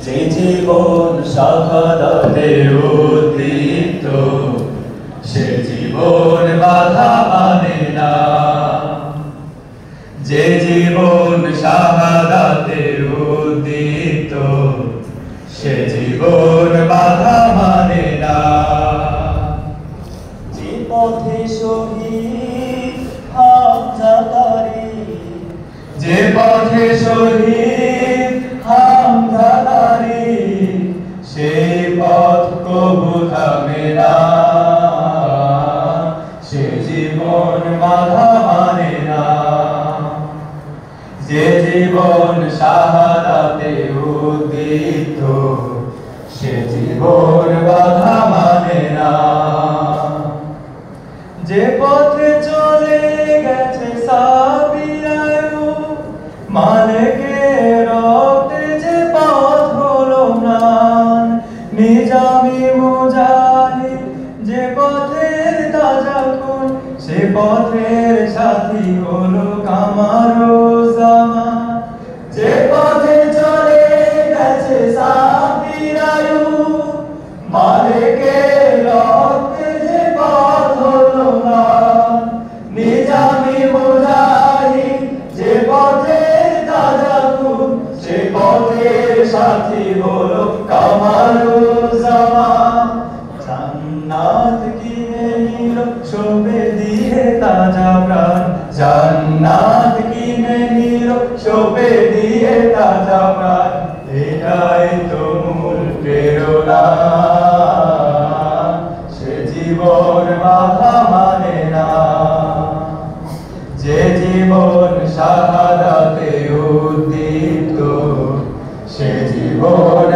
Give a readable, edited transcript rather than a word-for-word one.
যে জীবন শাহাদাতে উদ্দীপ্ত, সে জীবন বাধা মানে না। যে জীবন শাহাদাতে উদ্দীপ্ত, সে জীবন বাধা মানে না। যে পথে শহীদ হামজা তারি, যে পথে শহীদ হামজা তারি, সেই পথ কবু থামে না। সে জীবন বাধা মানে না। যে জীবন শাহাদাতে উদ্দীপ্ত, সে জীবন বাধা মানে না। যে পথে চলে গেছে সাবিরায়ু, মালিকের রক্তে যে পথ হলো ম্লান, নিজামী মুজাহিদ যে পথের তাজা খুন, সে পথের সাথী হলো কামারুজ্জামান। যে পথে চলে গেছে সাবিরায়ু, মালিকের রক্তে যে পথ হলো ম্লান, নিজামী মুজাহিদ যে পথের তাজা খুন, সে পথের সাথী হলো কামারুজ্জামান। জান্নাত কিনে নিল শোভে দিয়ে তাজা প্রাণ, জান্নাত কিনে নিল শোভে দিয়ে তাজা প্রাণ, এটাই তো মূল প্রেরণা। সে জীবন বাধা মানে না। যে জীবন শাহাদাতে উদ্দীপ্ত, সে জীবন